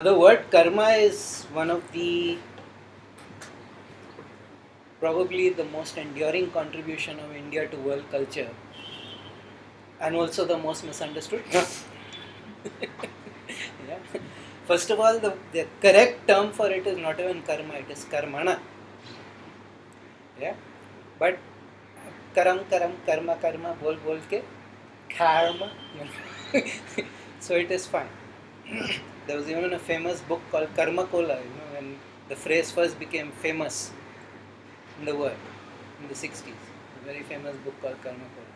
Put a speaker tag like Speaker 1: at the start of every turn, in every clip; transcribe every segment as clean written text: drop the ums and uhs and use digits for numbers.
Speaker 1: The word karma is one of the probably the most enduring contribution of India to world culture, and also the most misunderstood. Yeah. First of all, the correct term for it is not even karma, it is karmana. Yeah. But karam karma karma bol bol ke karma, so it is fine. There was even a famous book called Karma Cola, when the phrase first became famous in the world in the 60s. A very famous book called Karma Cola.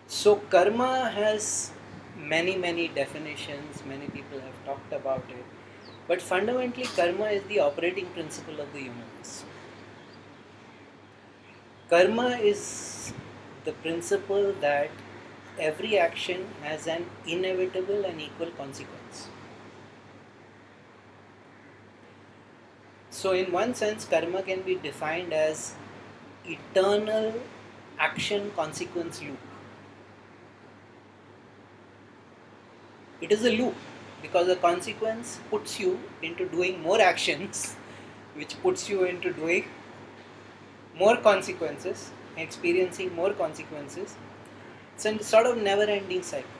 Speaker 1: So karma has many definitions, many people have talked about it. But fundamentally karma is the operating principle of the universe. Karma is the principle that every action has an inevitable and equal consequence. So in one sense, karma can be defined as eternal action consequence loop. It is a loop because the consequence puts you into doing more actions, which puts you into doing more consequences, experiencing more consequences. It's a sort of never ending cycle.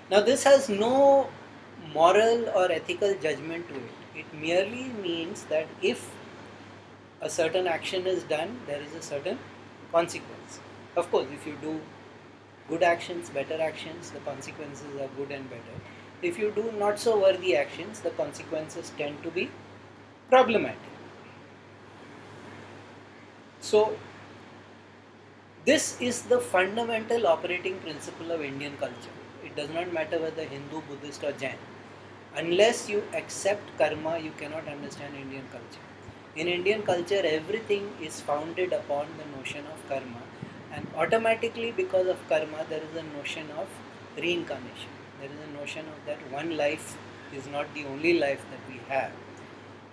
Speaker 1: Now, this has no moral or ethical judgment to it. It merely means that if a certain action is done, there is a certain consequence. Of course, if you do good actions, better actions, the consequences are good and better. If you do not so worthy actions, the consequences tend to be problematic. So, this is the fundamental operating principle of Indian culture. It does not matter whether Hindu, Buddhist, or Jain. Unless you accept karma, you cannot understand Indian culture. In Indian culture, everything is founded upon the notion of karma, and automatically, because of karma, there is a notion of reincarnation. There is a notion of that one life is not the only life that we have.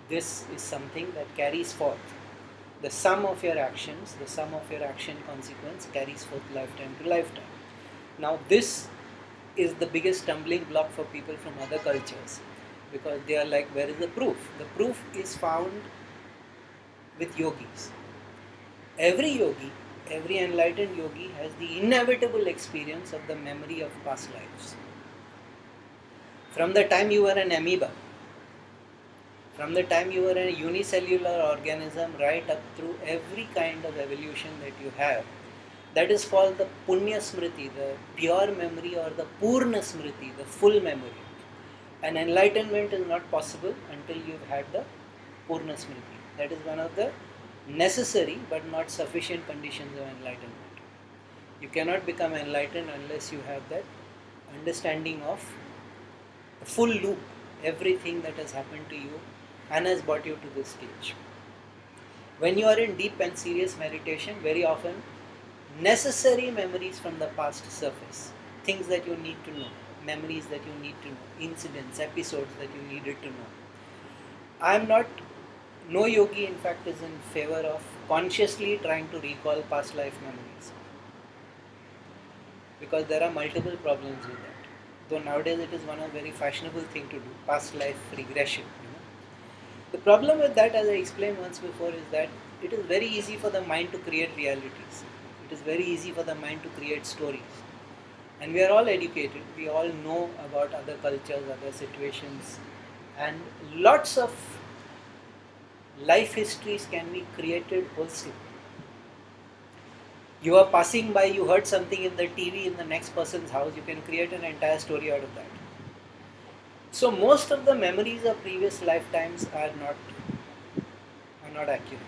Speaker 1: This is something that carries forth. The sum of your actions, the sum of your action consequence carries forth lifetime to lifetime. Now, this is the biggest stumbling block for people from other cultures, because they are like, where is the proof? The proof is found with yogis. Every yogi, every enlightened yogi has the inevitable experience of the memory of past lives. From the time you were an amoeba, from the time you were a unicellular organism right up through every kind of evolution that you have, that is called the Punya Smriti, the pure memory, or the Purna Smriti, the full memory. And enlightenment is not possible until you've had the Purna Smriti. That is one of the necessary but not sufficient conditions of enlightenment. You cannot become enlightened unless you have that understanding of the full loop, everything that has happened to you and has brought you to this stage. When you are in deep and serious meditation, very often necessary memories from the past surface, things that you need to know, memories that you need to know, incidents, episodes that you needed to know. No yogi in fact is in favor of consciously trying to recall past life memories, because there are multiple problems with that. Though nowadays it is one of very fashionable thing to do, past life regression. The problem with that, as I explained once before, is that it is very easy for the mind to create realities. It is very easy for the mind to create stories. And we are all educated, we all know about other cultures, other situations, and lots of life histories can be created wholesale. You are passing by, you heard something in the TV in the next person's house, you can create an entire story out of that. So most of the memories of previous lifetimes are not accurate.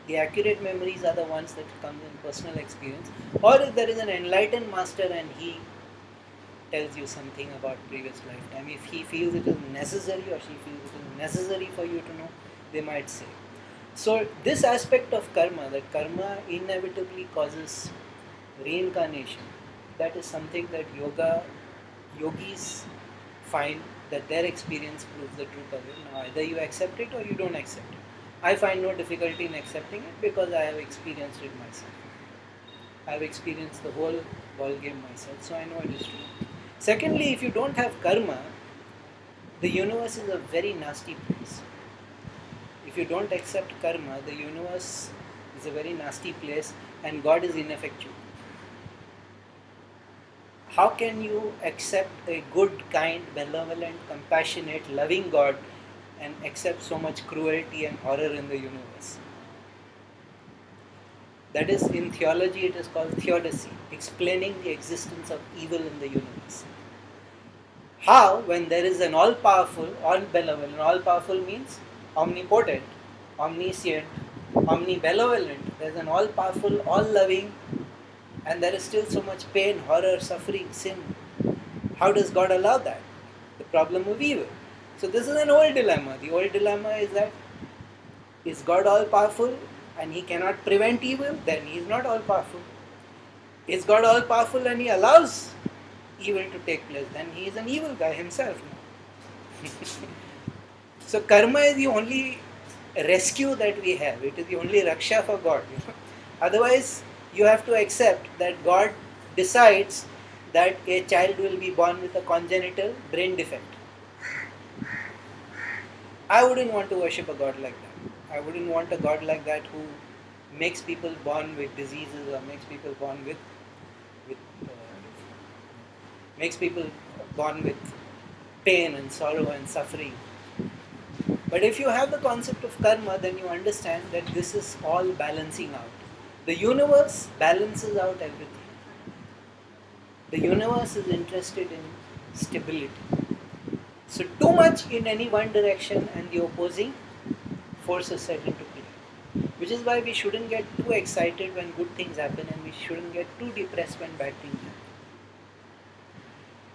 Speaker 1: The accurate memories are the ones that come in personal experience, or if there is an enlightened master and he tells you something about previous lifetime, if he feels it is necessary or she feels it is necessary for you to know, they might say. So this aspect of karma, that karma inevitably causes reincarnation, that is something that yogis find that their experience proves the truth of it. Now either you accept it or you don't accept it. I find no difficulty in accepting it because I have experienced it myself. I have experienced the whole ball game myself, so I know it is true. Secondly, if you don't have karma, the universe is a very nasty place. If you don't accept karma, the universe is a very nasty place and God is ineffectual. How can you accept a good, kind, benevolent, compassionate, loving God and accept so much cruelty and horror in the universe? That is, in theology, it is called Theodicy, explaining the existence of evil in the universe. How, when there is an all-powerful, all-benevolent, all-powerful means omnipotent, omniscient, omnibenevolent, there is an all-powerful, all-loving, and there is still so much pain, horror, suffering, sin. How does God allow that? The problem of evil. So this is an old dilemma. The old dilemma is that, is God all-powerful and He cannot prevent evil? Then He is not all-powerful. Is God all-powerful and He allows evil to take place? Then He is an evil guy himself. So karma is the only rescue that we have. It is the only raksha for God. Otherwise, you have to accept that God decides that a child will be born with a congenital brain defect. I wouldn't want to worship a God like that. I wouldn't want a God like that who makes people born with diseases or makes people born with pain and sorrow and suffering. But if you have the concept of karma, then you understand that this is all balancing out. The universe balances out everything. The universe is interested in stability. So too much in any one direction and the opposing force is set into play. Which is why we shouldn't get too excited when good things happen and we shouldn't get too depressed when bad things happen.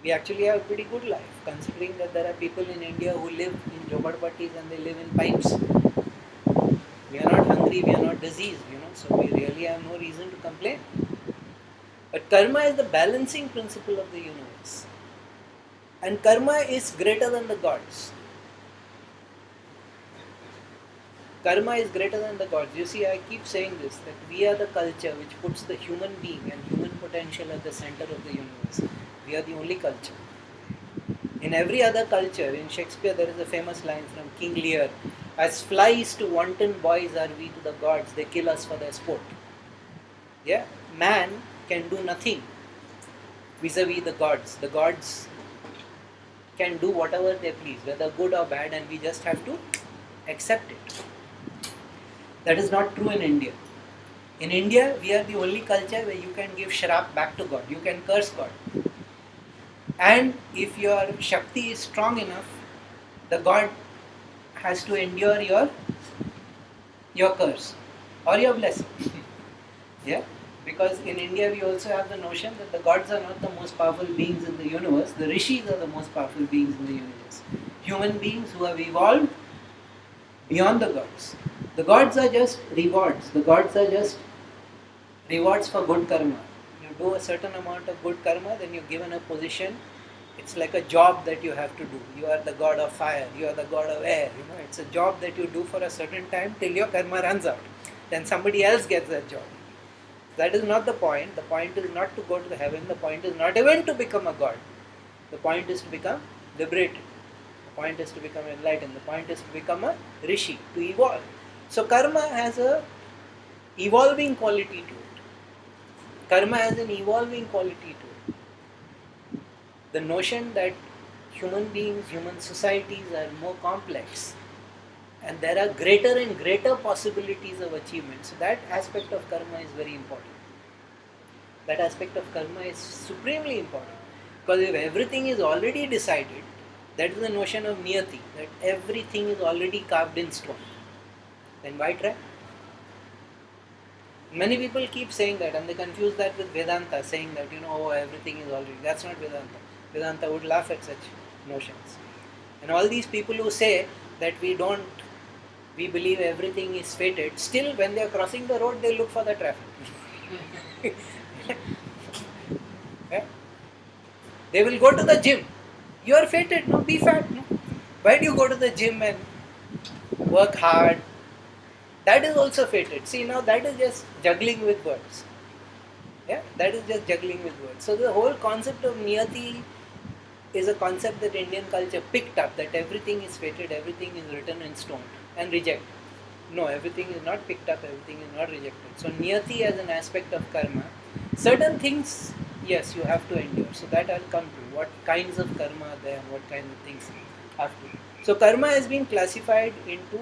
Speaker 1: We actually have a pretty good life, considering that there are people in India who live in jhoppadpattis and they live in pipes. We are not hungry, we are not diseased, so we really have no reason to complain. But karma is the balancing principle of the universe. And karma is greater than the gods. Karma is greater than the gods. You see, I keep saying this, that we are the culture which puts the human being and human potential at the center of the universe. We are the only culture. In every other culture, in Shakespeare there is a famous line from King Lear, as flies to wanton boys are we to the gods, they kill us for their sport. Yeah, man can do nothing vis-a-vis the gods. The gods can do whatever they please, whether good or bad, and we just have to accept it. That is not true in India. In India, we are the only culture where you can give shrap back to God. You can curse God. And if your Shakti is strong enough, the God has to endure your curse or your blessing. Yeah? Because in India we also have the notion that the gods are not the most powerful beings in the universe, the rishis are the most powerful beings in the universe. Human beings who have evolved beyond the gods. The gods are just rewards. The gods are just rewards for good karma. You do a certain amount of good karma, then you're given a position. It's like a job that you have to do. You are the god of fire, you are the god of air. It's a job that you do for a certain time till your karma runs out. Then somebody else gets that job. That is not the point. The point is not to go to heaven. The point is not even to become a god. The point is to become liberated. The point is to become enlightened. The point is to become a rishi, to evolve. So karma has a evolving quality to it. Karma has an evolving quality to it. The notion that human beings, human societies are more complex and there are greater and greater possibilities of achievement. So that aspect of karma is very important. That aspect of karma is supremely important. Because if everything is already decided, that is the notion of niyati, that everything is already carved in stone. Then why try? Many people keep saying that and they confuse that with Vedanta, saying that, everything is already. That's not Vedanta. Vedanta would laugh at such notions. And all these people who say that we believe everything is fated, still when they are crossing the road, they look for the traffic. Yeah? They will go to the gym. You are fated, no? Be fat, no? Why do you go to the gym and work hard? That is also fated. See, now that is just juggling with words. Yeah, that is just juggling with words. So the whole concept of niyati is a concept that Indian culture picked up, that everything is fated, everything is written in stone, and rejected. No, everything is not picked up, everything is not rejected. So niyati as an aspect of karma, certain things, yes, you have to endure. So that I'll come to. What kinds of karma are there and what kind of things have to. So karma has been classified into,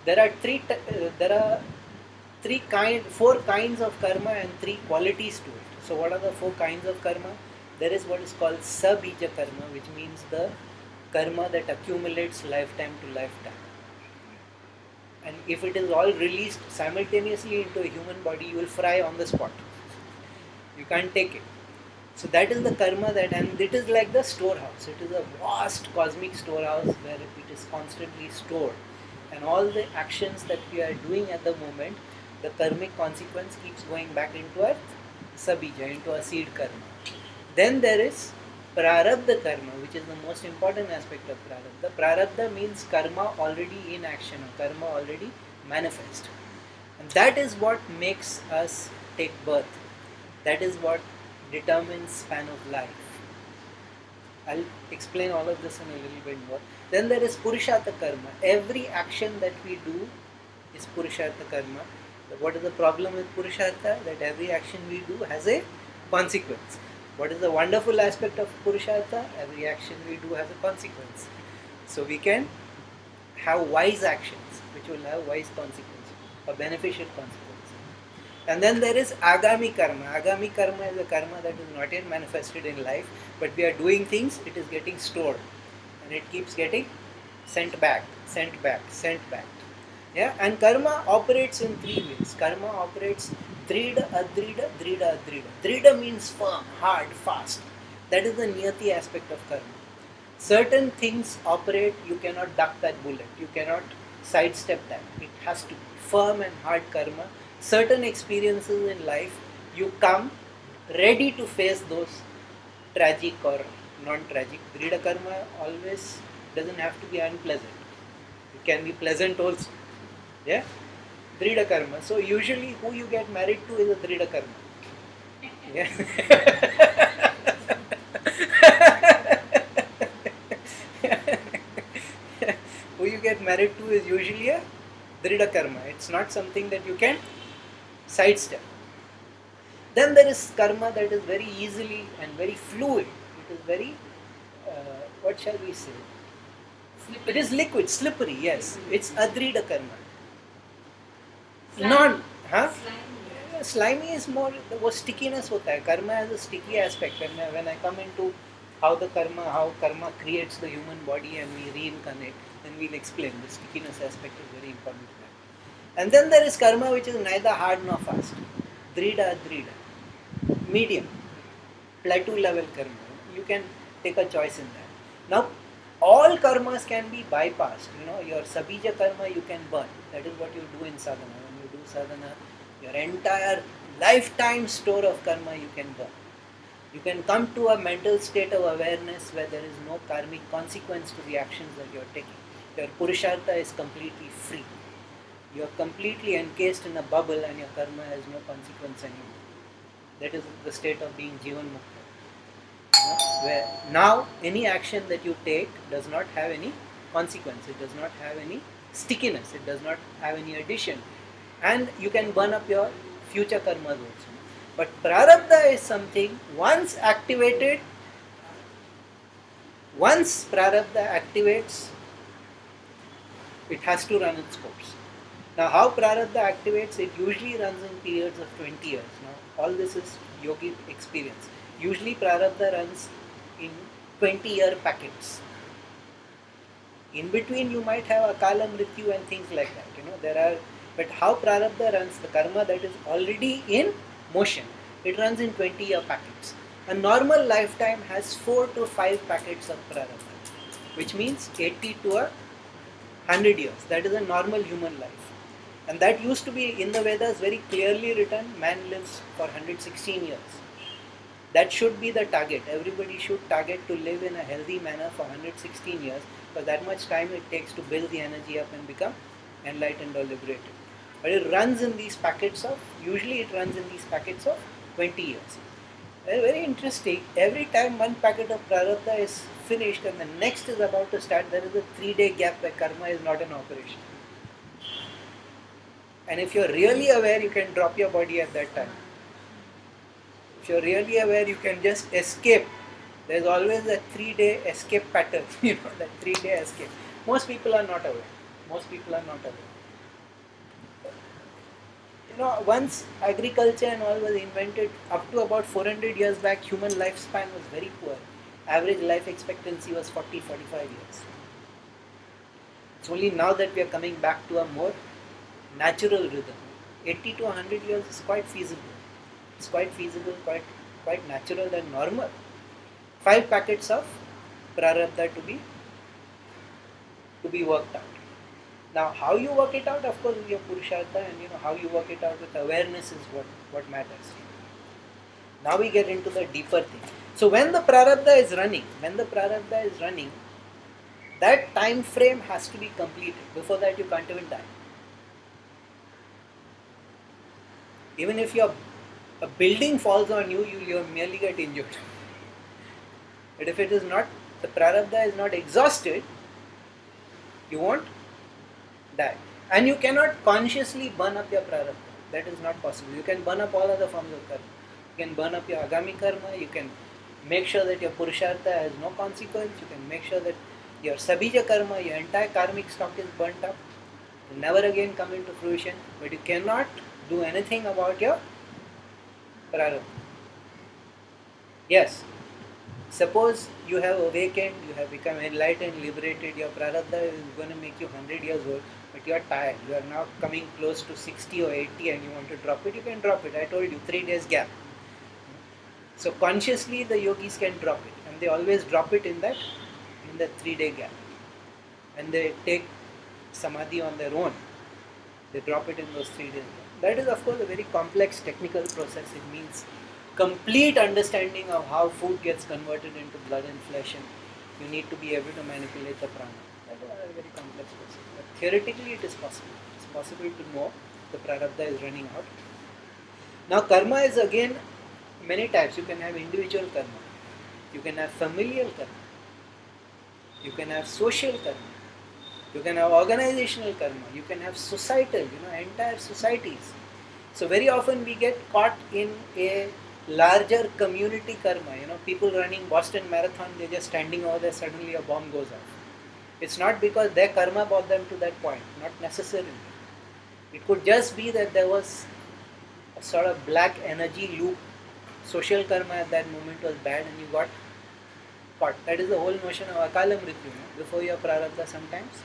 Speaker 1: there are four kinds of karma and three qualities to it. So what are the four kinds of karma? There is what is called sabija karma, which means the karma that accumulates lifetime to lifetime. And if it is all released simultaneously into a human body, you will fry on the spot. You can't take it. So that is the karma that, and it is like the storehouse. It is a vast cosmic storehouse where it is constantly stored. And all the actions that we are doing at the moment, the karmic consequence keeps going back into our sabija, into a seed karma. Then there is prarabdha karma, which is the most important aspect of prarabdha. Prarabdha means karma already in action, or karma already manifest. And that is what makes us take birth. That is what determines span of life. I'll explain all of this in a little bit more. Then there is purushartha karma. Every action that we do is purushartha karma. But what is the problem with purushartha? That every action we do has a consequence. What is the wonderful aspect of purushartha? Every action we do has a consequence. So we can have wise actions which will have wise consequences or beneficial consequences. And then there is agami karma. Agami karma is a karma that is not yet manifested in life, but we are doing things, it is getting stored. And it keeps getting sent back, sent back, sent back. Yeah, and karma operates in three ways. Karma operates drida, adrida, drida, adrida. Drida means firm, hard, fast. That is the niyati aspect of karma. Certain things operate, you cannot duck that bullet, you cannot sidestep that. It has to be firm and hard karma. Certain experiences in life, you come ready to face those tragic or non-tragic. Drida karma always doesn't have to be unpleasant. It can be pleasant also. Yeah? Drida karma. So usually who you get married to is a drida karma. Yeah? Who you get married to is usually a drida karma. It's not something that you can sidestep. Then there is karma that is very easily and very fluid. It is very, what shall we say? Slippery. It is liquid, slippery, yes. It's adrida karma. Non, huh? Slimy is more, वो stickiness होता है. Karma has a sticky aspect. And when I come into how karma creates the human body and we reincarnate, then we'll explain. The stickiness aspect is very important. And then there is karma which is neither hard nor fast. Drida, adrida. Medium. Plateau level karma. You can take a choice in that. Now, all karmas can be bypassed. Your sabija karma you can burn. That is what you do in sadhana. When you do sadhana, your entire lifetime store of karma you can burn. You can come to a mental state of awareness where there is no karmic consequence to the actions that you are taking. Your purushartha is completely free. You are completely encased in a bubble and your karma has no consequence anymore. That is the state of being jivan mukta. Where now any action that you take does not have any consequence. It does not have any stickiness. It does not have any addition. And you can burn up your future karmas also. But prarabdha is something once activated, once prarabdha activates, it has to run its course. Now how prarabdha activates, it usually runs in periods of 20 years. Now all this is yogic experience. Usually prarabdha runs in 20-year packets. In between you might have akala mrityu and things like that. But how prarabdha runs, the karma that is already in motion, it runs in 20-year packets. A normal lifetime has 4 to 5 packets of prarabdha, which means 80 to 100 years. That is a normal human life. And that used to be in the Vedas very clearly written, man lives for 116 years. That should be the target. Everybody should target to live in a healthy manner for 116 years, because that much time it takes to build the energy up and become enlightened or liberated. But it runs in these packets of, usually it runs in these packets of 20 years. Very interesting. Every time one packet of prarabdha is finished and the next is about to start, there is a 3 day gap where karma is not in operation. And if you're really aware, you can drop your body at that time. If you're really aware, you can just escape. There's always a 3 day escape pattern, that 3 day escape. Most people are not aware. Most people are not aware. Once agriculture and all was invented, up to about 400 years back, human lifespan was very poor. Average life expectancy was 40, 45 years. It's only now that we are coming back to a more natural rhythm. 80 to 100 years is quite feasible. It's quite feasible, quite natural and normal. 5 packets of prarabdha to be worked out. Now, how you work it out, of course, is your purushartha, and how you work it out with awareness is what matters. Now we get into the deeper thing. So when the prarabdha is running, that time frame has to be completed. Before that, you can't even die. Even if a building falls on you, you merely get injured. But if the prarabdha is not exhausted, you won't die. And you cannot consciously burn up your prarabdha. That is not possible. You can burn up all other forms of karma. You can burn up your agami karma. You can make sure that your purushartha has no consequence. You can make sure that your sabija karma, your entire karmic stock is burnt up. It will never again come into fruition. But you cannot do anything about your prarabdha. Yes. Suppose you have awakened, you have become enlightened, liberated, your prarabdha is going to make you 100 years old, but you are tired. You are now coming close to 60 or 80 and you want to drop it, you can drop it. I told you, 3 days gap. So consciously the yogis can drop it, and they always drop it in that 3 day gap. And they take samadhi on their own. They drop it in those 3 days. That is of course a very complex technical process. It means complete understanding of how food gets converted into blood and flesh, and you need to be able to manipulate the prana. That is a very complex process. But theoretically it is possible. It's possible to know the prarabdha is running out. Now karma is again many types. You can have individual karma. You can have familial karma. You can have social karma. You can have organizational karma. You can have societal, entire societies. So very often we get caught in a larger community karma. People running Boston Marathon, they're just standing over there, suddenly a bomb goes off. It's not because their karma brought them to that point, not necessarily. It could just be that there was a sort of black energy loop. Social karma at that moment was bad and you got caught. That is the whole notion of akala mrityu. Before your prarabdha, sometimes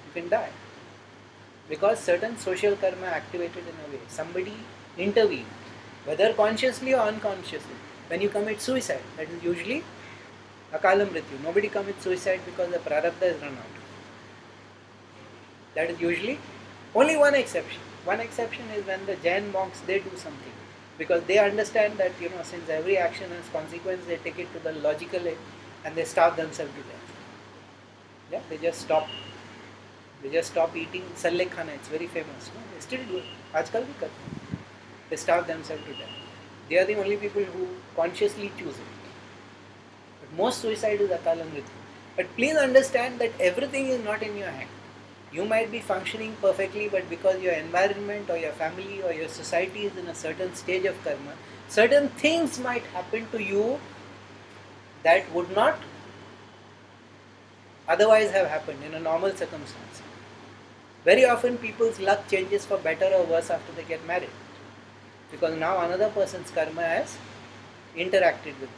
Speaker 1: you can die. Because certain social karma activated in a way. Somebody intervened, whether consciously or unconsciously. When you commit suicide, that is usually akala mrityu. Nobody commits suicide because the prarabdha is run out. That is usually only one exception. One exception is when the Jain monks, they do something. Because they understand that, since every action has consequence, they take it to the logical end and they starve themselves to death. Yeah, they just stop eating salle khana. It's very famous. No? They still do it. Aajkal bhi karte hain. They starve themselves to death. They are the only people who consciously choose it. But most suicide is akala mrityu. But please understand that everything is not in your hand. You might be functioning perfectly, but because your environment or your family or your society is in a certain stage of karma, certain things might happen to you that would not otherwise have happened in a normal circumstance. Very often people's luck changes for better or worse after they get married, because now another person's karma has interacted with them.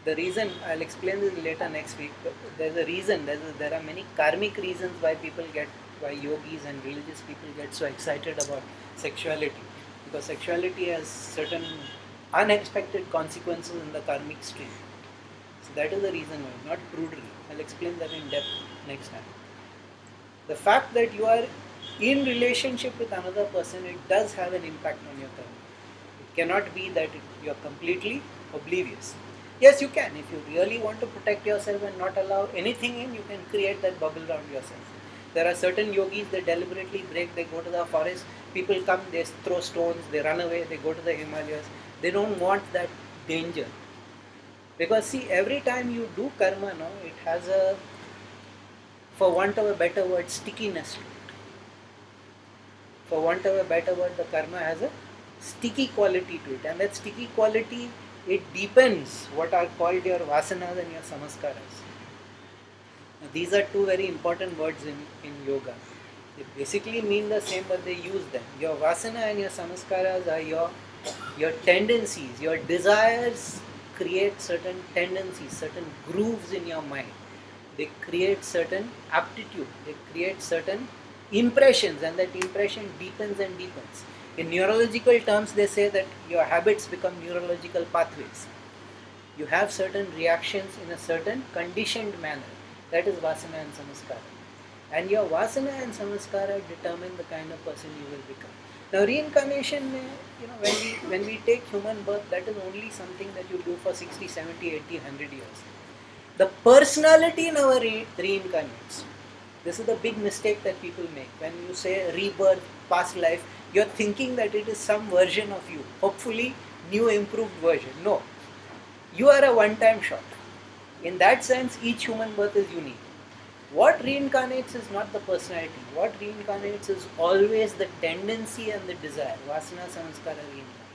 Speaker 1: The reason, I'll explain this later next week, but there's a reason, there are many karmic reasons why yogis and religious people get so excited about sexuality. Because sexuality has certain unexpected consequences in the karmic stream. So that is the reason why, not prudery. I'll explain that in depth next time. The fact that you are in relationship with another person, it does have an impact on your karma. It cannot be that you are completely oblivious. Yes, you can. If you really want to protect yourself and not allow anything in, you can create that bubble around yourself. There are certain yogis, they deliberately break, they go to the forest, people come, they throw stones, they run away, they go to the Himalayas. They don't want that danger. Because see, every time you do karma, no, it has a, for want of a better word, stickiness to it. For want of a better word, the karma has a sticky quality to it. And that sticky quality, it deepens what are called your vasanas and your samaskaras. Now, these are two very important words in yoga. They basically mean the same, but they use them. Your vasana and your samaskaras are your tendencies. Your desires create certain tendencies, certain grooves in your mind. They create certain aptitude. They create certain impressions, and that impression deepens and deepens. In neurological terms, they say that your habits become neurological pathways. You have certain reactions in a certain conditioned manner. That is vasana and samaskara. And your vasana and samaskara determine the kind of person you will become. Now reincarnation, when we take human birth, that is only something that you do for 60, 70, 80, 100 years. The personality never reincarnates. This is the big mistake that people make. When you say rebirth, past life, you're thinking that it is some version of you. Hopefully, new improved version. No. You are a one-time shot. In that sense, each human birth is unique. What reincarnates is not the personality. What reincarnates is always the tendency and the desire. Vasana, samskara reincarnate.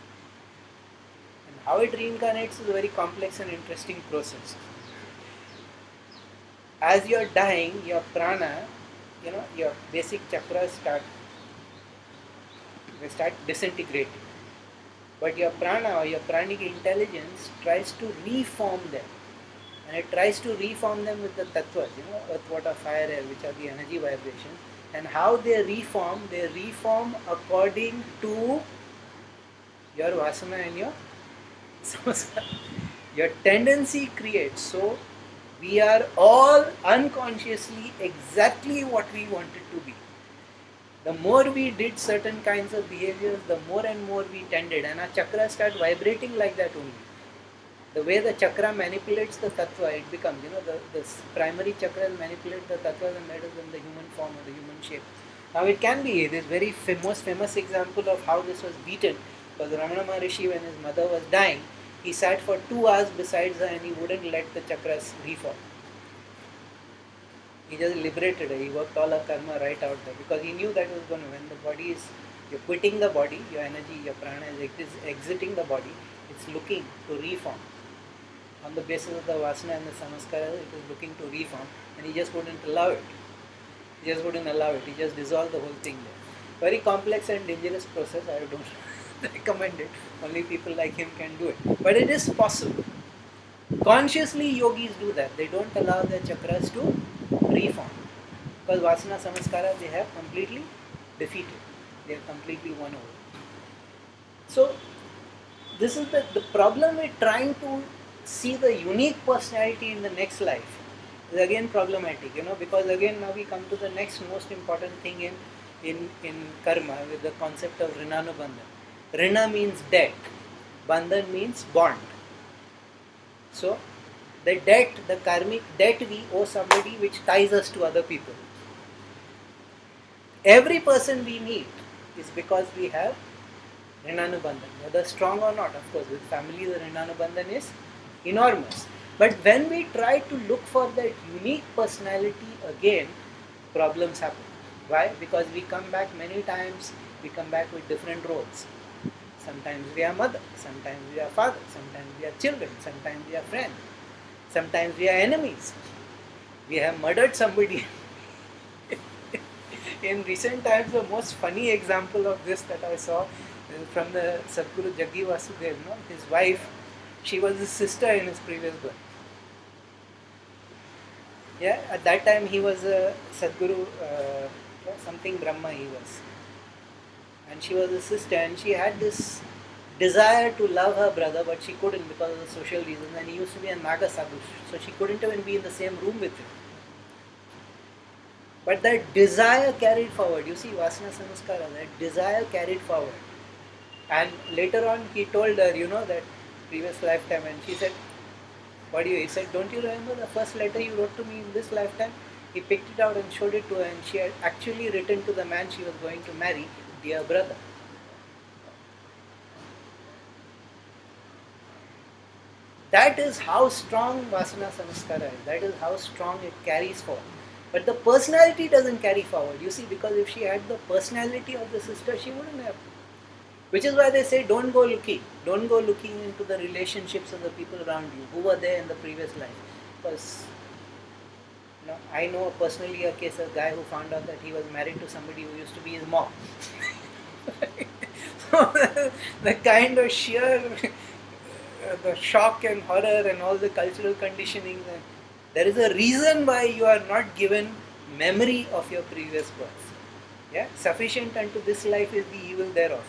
Speaker 1: And how it reincarnates is a very complex and interesting process. As you're dying, your prana, your basic chakras start disintegrating. But your prana or your pranic intelligence tries to reform them. And it tries to reform them with the tattvas, earth, water, fire, air, which are the energy vibrations. And how they reform according to your vasana and your samskara. Your tendency creates. So, we are all unconsciously exactly what we wanted to be. The more we did certain kinds of behaviors, the more and more we tended, and our chakras start vibrating like that only. The way the chakra manipulates the tattva, it becomes, the primary chakras manipulate the tattvas, and that is in the human form or the human shape. Now it can be this very most famous example of how this was beaten, because Ramana Maharishi, when his mother was dying, he sat for 2 hours beside her and he wouldn't let the chakras reform. He just liberated her. He worked all her karma right out there, because he knew that was going to, when the body is, you're quitting the body, your energy, your prana is exiting the body, it's looking to reform. On the basis of the vasana and the samaskara, it is looking to reform, and he just wouldn't allow it. He just dissolved the whole thing there. Very complex and dangerous process. I don't recommend it. Only people like him can do it. But it is possible. Consciously, yogis do that. They don't allow their chakras to reform. Because vasana, samaskara, they have completely defeated. They have completely won over. So, this is the problem with trying to see the unique personality in the next life is again problematic, because again now we come to the next most important thing in karma with the concept of rinanubandhan. Rina means debt, bandhan means bond. So the debt, the karmic debt we owe somebody which ties us to other people. Every person we meet is because we have rinanubandhan, whether strong or not. Of course, with family the rinanubandhan is enormous. But when we try to look for that unique personality again, problems happen. Why? Because we come back many times, we come back with different roles. Sometimes we are mother, sometimes we are father, sometimes we are children, sometimes we are friends, sometimes we are enemies. We have murdered somebody. In recent times, the most funny example of this that I saw from the Sadguru Jaggi Vasudev, his wife, she was his sister in his previous birth. Yeah, at that time he was a Sadguru, something Brahma he was. And she was his sister, and she had this desire to love her brother, but she couldn't because of the social reasons, and he used to be a Naga Sadhu, so she couldn't even be in the same room with him. But that desire carried forward. You see, Vasana Samaskara, that desire carried forward. And later on he told her, that previous lifetime, and she said, what do you, he said, don't you remember the first letter you wrote to me in this lifetime? He picked it out and showed it to her, and she had actually written to the man she was going to marry, "Dear brother." That is how strong Vasana Samaskara is. That is how strong it carries forward. But the personality doesn't carry forward. You see, because if she had the personality of the sister, she wouldn't have. Which is why they say don't go looking. Don't go looking into the relationships of the people around you who were there in the previous life. Because I know personally a case of a guy who found out that he was married to somebody who used to be his mom. So the kind of sheer the shock and horror and all the cultural conditioning. There is a reason why you are not given memory of your previous birth. Yeah, sufficient unto this life is the evil thereof.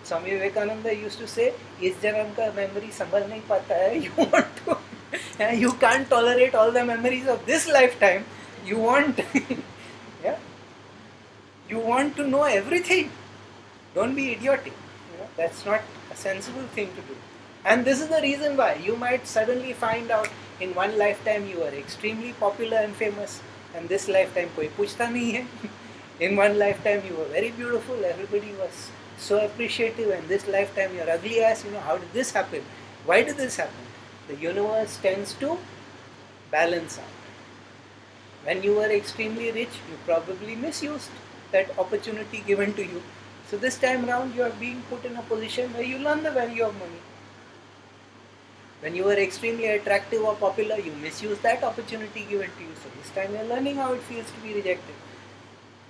Speaker 1: Swami Vivekananda used to say, "इस जन्म का memory संभल नहीं पाता है." You want to, you can't tolerate all the memories of this lifetime. You want, yeah, you want to know everything. Don't be idiotic. That's not a sensible thing to do. And this is the reason why you might suddenly find out in one lifetime you are extremely popular and famous, and this lifetime कोई पूछता नहीं है. In one lifetime you were very beautiful, everybody was so appreciative, and this lifetime you're ugly as. How did this happen? Why did this happen? The universe tends to balance out. When you were extremely rich, you probably misused that opportunity given to you. So this time around you are being put in a position where you learn the value of money. When you were extremely attractive or popular, you misuse that opportunity given to you. So this time you are learning how it feels to be rejected.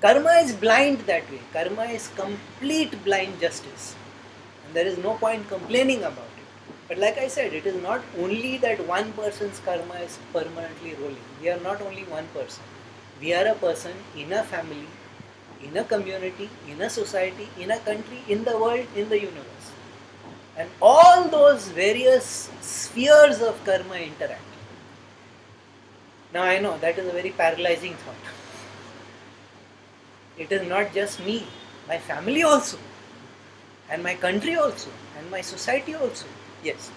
Speaker 1: Karma is blind that way. Karma is complete blind justice. And there is no point complaining about it. But like I said, it is not only that one person's karma is permanently rolling. We are not only one person. We are a person in a family, in a community, in a society, in a country, in the world, in the universe. And all those various spheres of karma interact. Now I know that is a very paralyzing thought. It is not just me, my family also, and my country also, and my society also. Yes.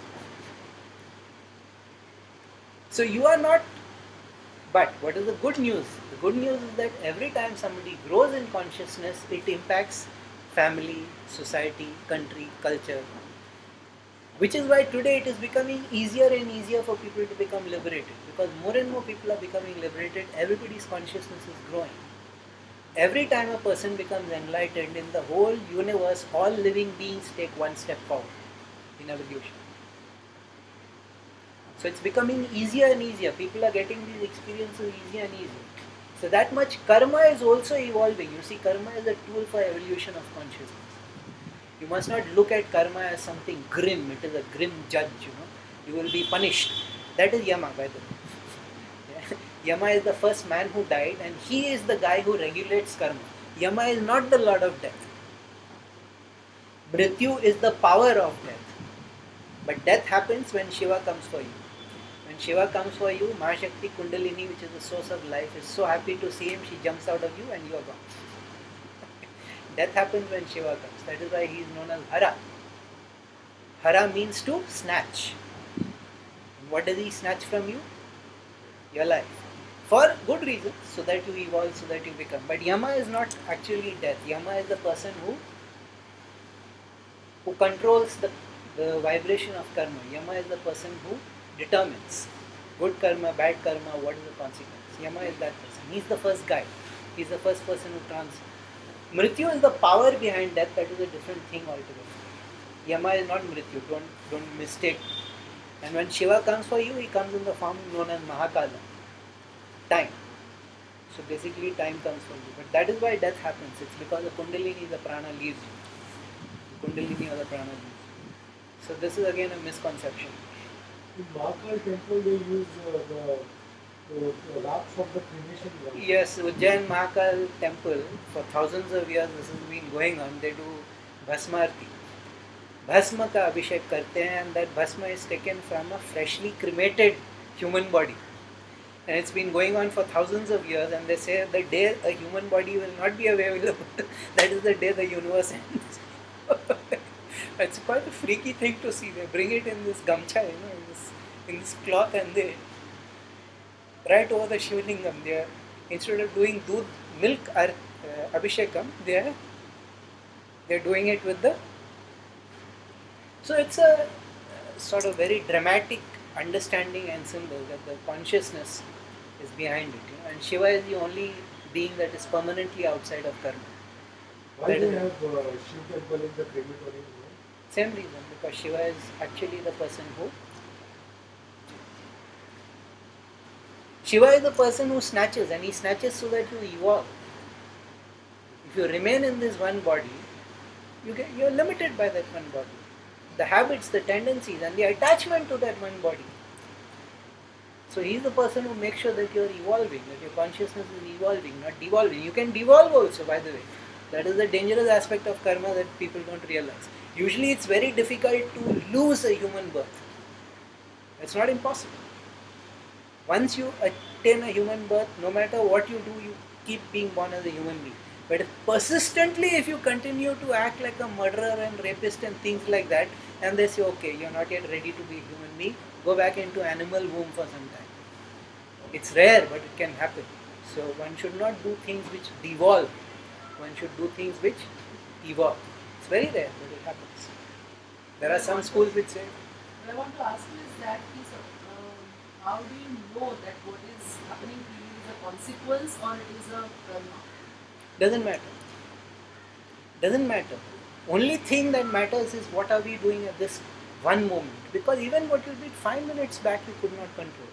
Speaker 1: So you are not, but what is the good news? The good news is that every time somebody grows in consciousness, it impacts family, society, country, culture. Which is why today it is becoming easier and easier for people to become liberated, because more and more people are becoming liberated, everybody's consciousness is growing. Every time a person becomes enlightened in the whole universe, all living beings take one step forward in evolution. So it's becoming easier and easier. People are getting these experiences easier and easier. So that much karma is also evolving. You see, karma is a tool for evolution of consciousness. You must not look at karma as something grim. It is a grim judge, You will be punished. That is Yama, by the way. Yama is the first man who died, and he is the guy who regulates karma. Yama is not the lord of death. Mrityu is the power of death. But death happens when Shiva comes for you. When Shiva comes for you, Mahashakti Kundalini, which is the source of life, is so happy to see him, she jumps out of you and you are gone. Death happens when Shiva comes. That is why he is known as Hara. Hara means to snatch. What does he snatch from you? Your life. For good reasons, so that you evolve, so that you become. But Yama is not actually death. Yama is the person who controls the vibration of karma. Yama is the person who determines good karma, bad karma, what is the consequence. Yama is that person. He is the first guy. He is the first person who Mrityu is the power behind death. That is a different thing altogether. Yama is not Mrityu. Don't mistake. And when Shiva comes for you, he comes in the form known as Mahakala. Time. So basically time comes for you. But that is why death happens. It's because the Kundalini, the prana leaves you. The Kundalini or the prana leaves you. So this is again a misconception.
Speaker 2: In Mahakal temple they use the wraps of the cremation ground.
Speaker 1: Yes, Ujjain Mahakal temple, for thousands of years this has been going on. They do Bhasmarti. Bhasma ka abhishek karte hain, and that Bhasma is taken from a freshly cremated human body. And it's been going on for thousands of years, and they say the day a human body will not be available, that is the day the universe ends. It's quite a freaky thing to see. They bring it in this gamcha, in this cloth, and they right over the Shivlingam, they are Instead of doing milk abhishekam, they're doing it with the. So it's a sort of very dramatic understanding and symbol that the consciousness is behind it. And Shiva is the only being that is permanently outside of karma.
Speaker 2: Why
Speaker 1: That
Speaker 2: they
Speaker 1: is
Speaker 2: have Shiv temple in the crematorium? No?
Speaker 1: same reason, because Shiva is actually the person who. Shiva is the person who snatches, and he snatches so that you evolve. If you remain in this one body, you're limited by that one body. The habits, the tendencies, and the attachment to that one body. So he is the person who makes sure that you're evolving, that your consciousness is evolving, not devolving. You can devolve also, by the way. That is the dangerous aspect of karma that people don't realize. Usually it's very difficult to lose a human birth. It's not impossible. Once you attain a human birth, no matter what you do, you keep being born as a human being. But if you continue to act like a murderer and rapist and things like that, and they say, okay, you're not yet ready to be a human being, go back into animal womb for some time. It's rare, but it can happen. So one should not do things which devolve. One should do things which evolve. It's very rare, but it happens. There are some schools which say.
Speaker 3: What I want to ask you is that how do you know that what is happening to you is a consequence or it is a karma?
Speaker 1: Doesn't matter. Doesn't matter. Only thing that matters is what are we doing at this one moment. Because even what you did 5 minutes back, you could not control.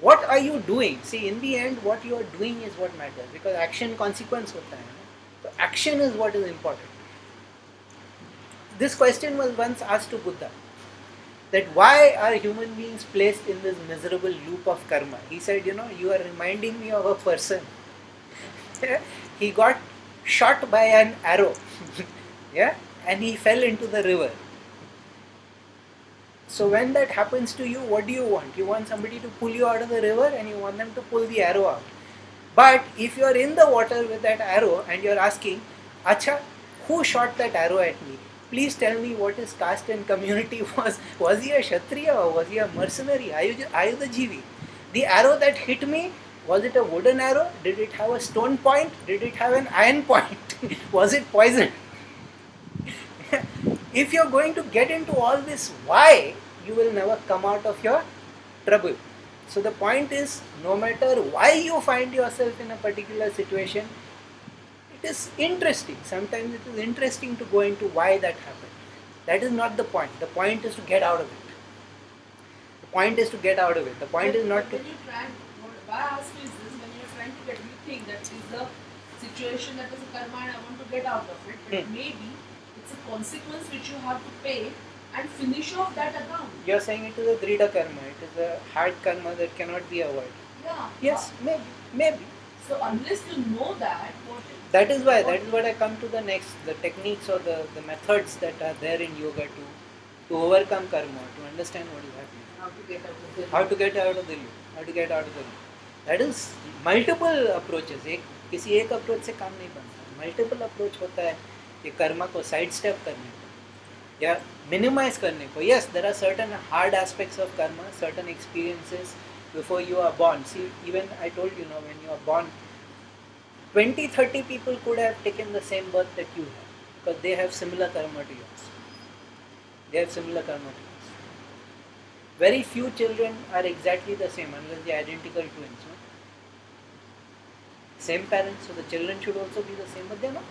Speaker 1: What are you doing? See, in the end, what you are doing is what matters. Because action consequence hota hai. So action is what is important. This question was once asked to Buddha. That why are human beings placed in this miserable loop of karma? He said, you are reminding me of a person. He got shot by an arrow. Yeah, and he fell into the river. So when that happens to you, what do you want? You want somebody to pull you out of the river and you want them to pull the arrow out. But if you are in the water with that arrow and you are asking, Acha, who shot that arrow at me? Please tell me what his caste and community was. Was he a Kshatriya or was he a mercenary? Are you the Jivi? The arrow that hit me, was it a wooden arrow? Did it have a stone point? Did it have an iron point? Was it poison? If you're going to get into all this why, you will never come out of your trouble. So the point is, no matter why you find yourself in a particular situation, it is interesting. Sometimes it is interesting to go into why that happened. That is not the point. The point is to get out of it. The point is to get out of it. The point is not to...
Speaker 3: When you try, why I ask you is this, when you're trying to get, you think that is the situation that is a karma and I want to get out of it, but maybe it's a consequence which you have to pay and finish off that account.
Speaker 1: You're saying it is a drida karma. It is a hard karma that cannot be avoided.
Speaker 3: Yeah.
Speaker 1: Yes, maybe.
Speaker 3: So unless you know that,
Speaker 1: that is what I come to the next, the techniques or the methods that are there in yoga to overcome karma, to understand what is happening. How to get out of the loop. That is multiple approaches. किसी एक approach से काम नहीं बनता. Multiple approach होता है ये कर्मा को साइड स्टेप करने को या minimize करने को. Yes, there are certain hard aspects of karma, certain experiences before you are born. See, even I told you, when you are born, 20-30 people could have taken the same birth that you have because they have similar karma to yours. Very few children are exactly the same unless they are identical twins. No? Same parents, so the children should also be the same, but they are not.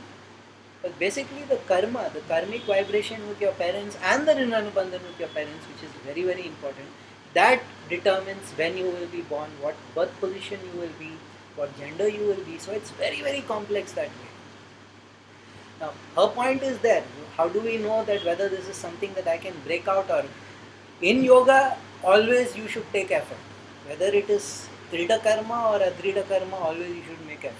Speaker 1: But basically the karma, the karmic vibration with your parents and the rinanubandhan with your parents, which is very, very important, that determines when you will be born, what birth position you will be, what gender you will be. So it's very, very complex that way. Now, her point is there. How do we know that whether this is something that I can break out or... In yoga, always you should take effort. Whether it is drida karma or adrida karma, always you should make effort.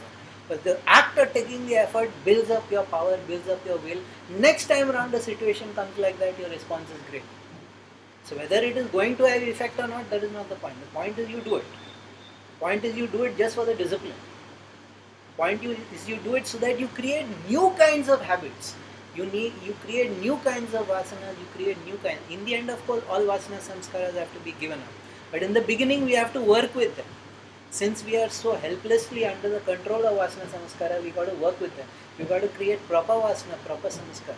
Speaker 1: But the act of taking the effort builds up your power, builds up your will. Next time around the situation comes like that, your response is great. So whether it is going to have effect or not, that is not the point. The point is you do it. The point is you do it just for the discipline. The point is you do it so that you create new kinds of habits. You create new kinds of vasanas, you create new kinds. In the end, of course, all vasana samskaras have to be given up. But in the beginning, we have to work with them. Since we are so helplessly under the control of Vasana Samskara, we got to work with them. We got to create proper Vasana, proper Samskara.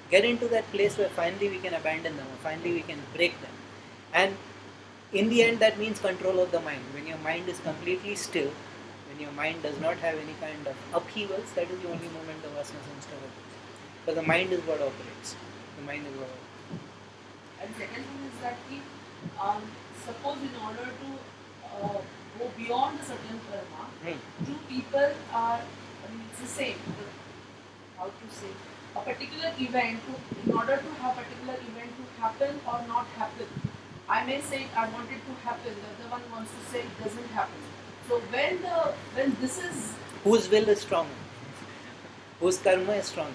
Speaker 1: Get into that place where finally we can abandon them, or finally we can break them. And in the end, that means control of the mind. When your mind is completely still, when your mind does not have any kind of upheavals, that is the only moment the Vasana Samskara operates. Because the mind is what operates. The mind is what operates.
Speaker 3: And second thing is that suppose in order to go beyond a certain karma, two people are, it's the same. How to say? A particular event, in order to have a particular event to happen or not happen, I may say I want it to happen, the other one wants to say it doesn't happen. So when this is
Speaker 1: Whose will is stronger? Whose karma is stronger?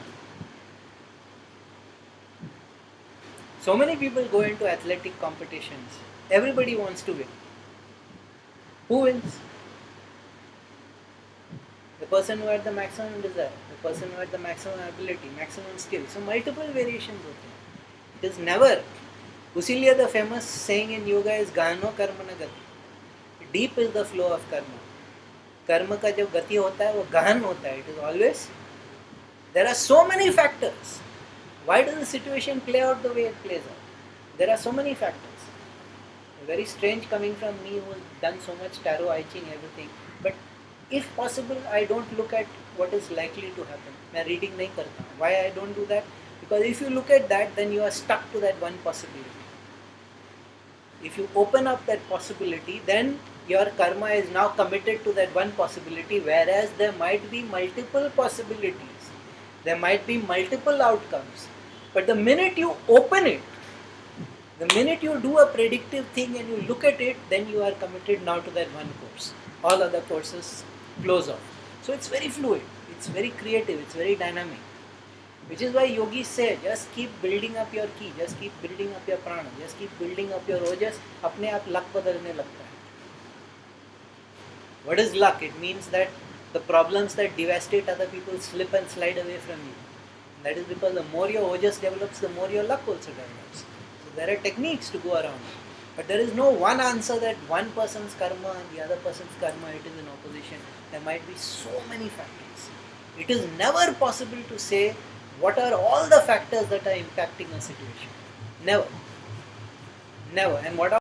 Speaker 1: So many people go into athletic competitions. Everybody wants to win. Who wins? The person who had the maximum desire, the person who had the maximum ability, maximum skill. So multiple variations होते हैं. It is never. उसीलिए the famous saying in yoga is gano karma na gati. Deep is the flow of karma. कर्म का जो गति होता है वो गहन होता है. It is always. There are so many factors. Why does the situation play out the way it plays out? There are so many factors. Very strange coming from me who has done so much tarot, I Ching, everything. But if possible, I don't look at what is likely to happen. मैं reading नहीं करता. Why I don't do that? Because if you look at that, then you are stuck to that one possibility. If you open up that possibility, then your karma is now committed to that one possibility, whereas there might be multiple possibilities. There might be multiple outcomes. But the minute you open it, the minute you do a predictive thing and you look at it, then you are committed now to that one course. All other courses close off. So it's very fluid, it's very creative, it's very dynamic. Which is why yogis say, just keep building up your ki, just keep building up your prana, just keep building up your ojas, अपने आप luck बदलने लगता है. What is luck? It means that the problems that devastate other people slip and slide away from you. And that is because the more your ojas develops, the more your luck also develops. So there are techniques to go around it. But there is no one answer that one person's karma and the other person's karma, it is in opposition. There might be so many factors. It is never possible to say what are all the factors that are impacting a situation. Never. Never. And what are